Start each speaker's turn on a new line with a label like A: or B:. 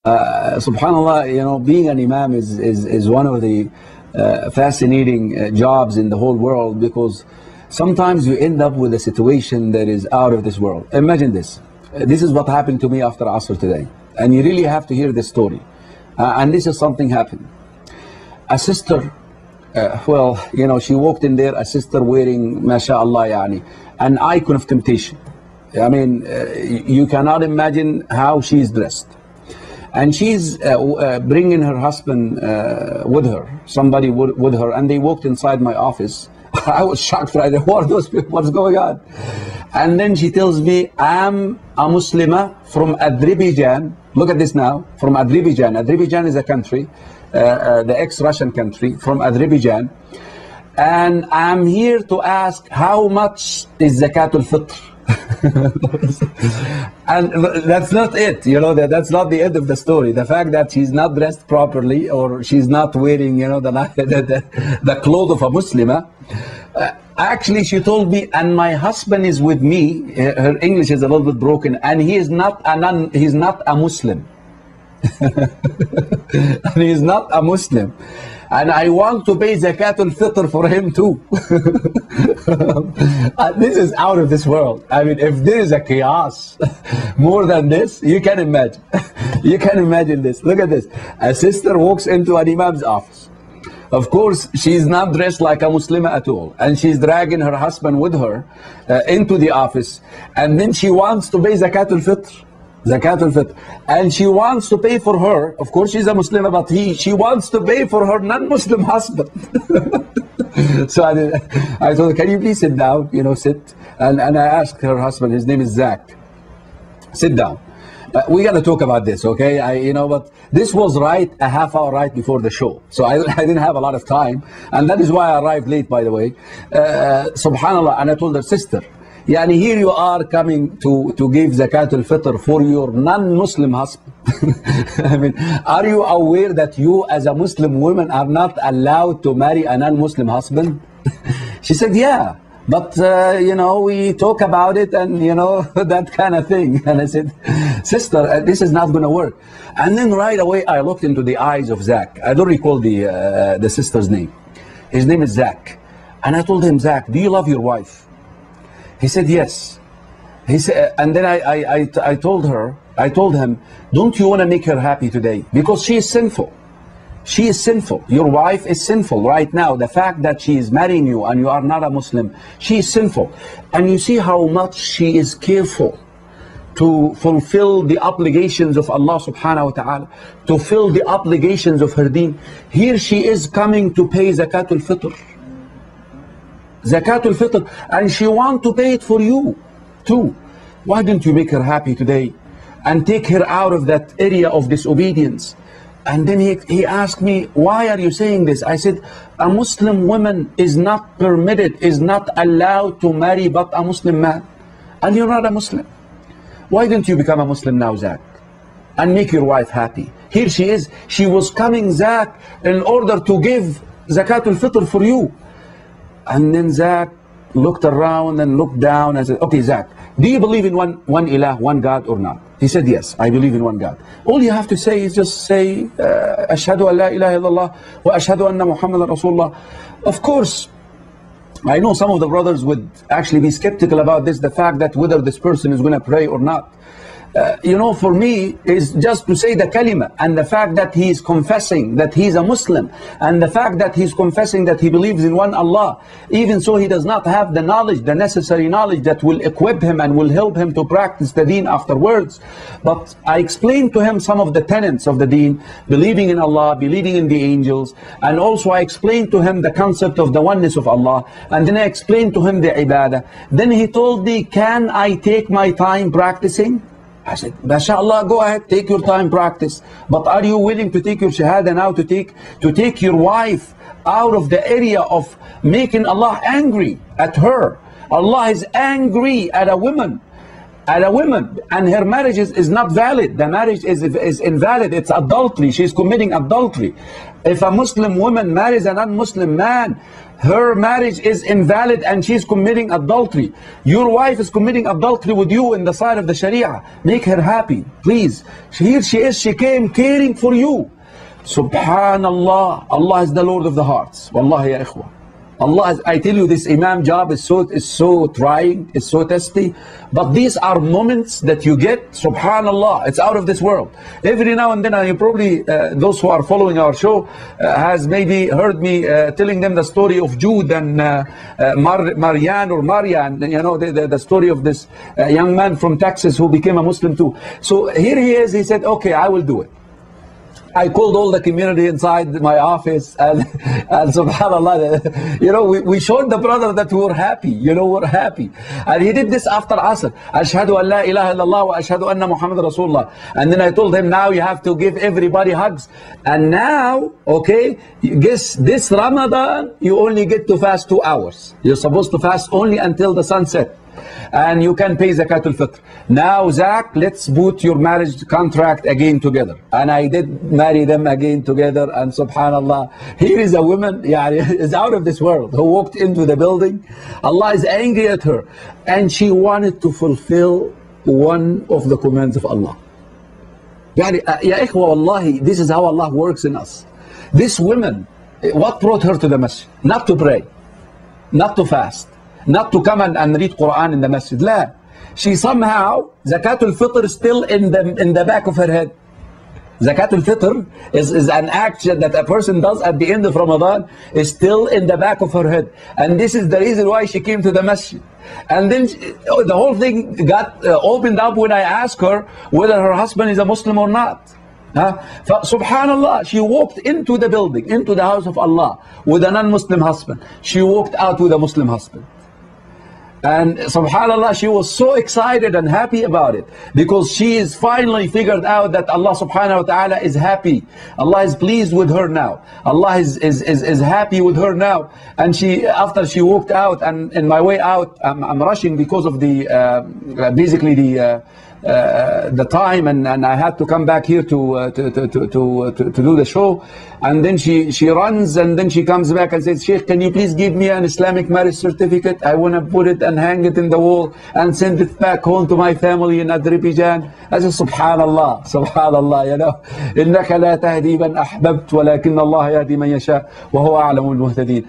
A: Subhanallah, you know, being an imam is one of the fascinating jobs in the whole world, because sometimes you end up with a situation that is out of this world. Imagine this. This is what happened to me after Asr today. And you really have to hear this story. And this is something happened. A sister, well, you know, she walked in there, a sister wearing, mashallah, yani, an icon of temptation. I mean, you cannot imagine how she's dressed. And she's bringing her husband with her, somebody with her, and they walked inside my office. I was shocked, right? Who are those people? What's going on? And then she tells me, I'm a Muslimah from Azerbaijan. Look at this now, from Azerbaijan. Azerbaijan is a country, the ex-Russian country, from Azerbaijan. And I'm here to ask, how much is Zakatul Fitr? And that's not it, you know, that's not the end of the story. The fact that she's not dressed properly, or she's not wearing, you know, the clothes of a Muslimah. Actually, she told me, and my husband is with me. Her English is a little bit broken, and he is not he's not a Muslim. And he's not a Muslim. And I want to pay Zakatul Fitr for him too. This is out of this world. I mean, if there is a chaos more than this, you can imagine. You can imagine this. Look at this. A sister walks into an imam's office. Of course, she's not dressed like a Muslimah at all. And she's dragging her husband with her into the office. And then she wants to pay Zakatul Fitr. Zakatul Fitr. And she wants to pay for her. Of course, she's a Muslimah, but she wants to pay for her non-Muslim husband. So I told her, can you please sit down? You know, sit. And I asked her husband, his name is Zach. Sit down. We got to talk about this, okay? You know, but this was right a half hour right before the show. So I didn't have a lot of time. And that is why I arrived late, by the way. Subhanallah. And I told her, sister, yani here you are coming to give Zakatul Fitr for your non-Muslim husband. I mean, are you aware that you as a Muslim woman are not allowed to marry a non-Muslim husband? She said, yeah. But, you know, we talk about it and, you know, that kind of thing. And I said, sister, this is not going to work. And then right away, I looked into the eyes of Zach. I don't recall the sister's name. His name is Zach. And I told him, Zach, do you love your wife? He said, yes. He said, and then I told him, don't you want to make her happy today? Because she is sinful. She is sinful. Your wife is sinful right now. The fact that she is marrying you and you are not a Muslim, she is sinful. And you see how much she is careful to fulfill the obligations of Allah subhanahu wa ta'ala, to fill the obligations of her deen. Here she is coming to pay Zakatul Fitr. Zakatul Fitr. And she wants to pay it for you too. Why don't you make her happy today and take her out of that area of disobedience? And then he asked me, why are you saying this? I said, a Muslim woman is not permitted, is not allowed to marry but a Muslim man. And you're not a Muslim. Why don't you become a Muslim now, Zach? And make your wife happy. Here she is. She was coming, Zach, in order to give Zakatul Fitr for you. And then Zach looked around and looked down and said, okay, Zach, do you believe in one ilah, one God or not? He said, yes, I believe in one God. All you have to say is just say, Ashhadu an la ilaha illallah wa ashhadu anna Muhammadan Rasulullah. Of course, I know some of the brothers would actually be skeptical about this, the fact that whether this person is going to pray or not. You know, for me, is just to say the kalima, and the fact that he is confessing that he is a Muslim, and the fact that he is confessing that he believes in one Allah. Even so, he does not have the knowledge, the necessary knowledge that will equip him and will help him to practice the deen afterwards. But I explained to him some of the tenets of the deen, believing in Allah, believing in the angels, and also I explained to him the concept of the oneness of Allah, and then I explained to him the ibadah. Then he told me, can I take my time practicing? I said, MashaAllah, go ahead, take your time, practice. But are you willing to take your shahada now, to take your wife out of the area of making Allah angry at her? Allah is angry at a woman. And a woman, and her marriage is not valid. The marriage is invalid. It's adultery. She's committing adultery. If a Muslim woman marries a non-Muslim man, her marriage is invalid and she's committing adultery. Your wife is committing adultery with you in the sight of the Sharia. Make her happy, please. Here she is, she came caring for you. Subhanallah, Allah is the Lord of the hearts. Wallahi ya ikhwa. Allah, I tell you, this Imam job is so trying, it's so testy. But these are moments that you get, subhanallah, it's out of this world. Every now and then, you probably, those who are following our show, has maybe heard me telling them the story of Jude and Marian, you know, the story of this young man from Texas who became a Muslim too. So here he is, he said, okay, I will do it. I called all the community inside my office and subhanallah, you know, we showed the brother that we were happy, you know, we're happy. And he did this after Asr. Ashhadu an la ilaha illallah wa ashhadu anna Muhammad Rasulullah. And then I told him, now you have to give everybody hugs. And now, okay, guess this Ramadan, you only get to fast 2 hours. You're supposed to fast only until the sunset. And you can pay Zakatul Fitr. Now, Zach, let's put your marriage contract again together. And I did marry them again together. And subhanallah, here is a woman, is out of this world, who walked into the building. Allah is angry at her. And she wanted to fulfill one of the commands of Allah. Ya ikhwa, wallahi, this is how Allah works in us. This woman, what brought her to the masjid? Not to pray, not to fast, not to come and read Quran in the masjid. La. She somehow, Zakatul Fitr is still in the back of her head. Zakatul Fitr is an act that a person does at the end of Ramadan, is still in the back of her head. And this is the reason why she came to the masjid. And then the whole thing got opened up when I asked her whether her husband is a Muslim or not. Subhanallah, she walked into the building, into the house of Allah with a non-Muslim husband. She walked out with a Muslim husband. And subhanallah, she was so excited and happy about it, because she is finally figured out that Allah subhanahu wa ta'ala is happy. Allah is pleased with her now. Allah is happy with her now. And she, after she walked out, and in my way out, I'm rushing because of the basically the time, and I had to come back here to do the show. And then she runs, and then she comes back and says, Sheikh, can you please give me an Islamic marriage certificate? I want to put it and hang it in the wall and send it back home to my family in Azerbaijan. I said, Subhanallah, Subhanallah, you know, إنك لا تهدي من أحببت ولكن الله يهدي من يشاء وهو أعلم المهتدين.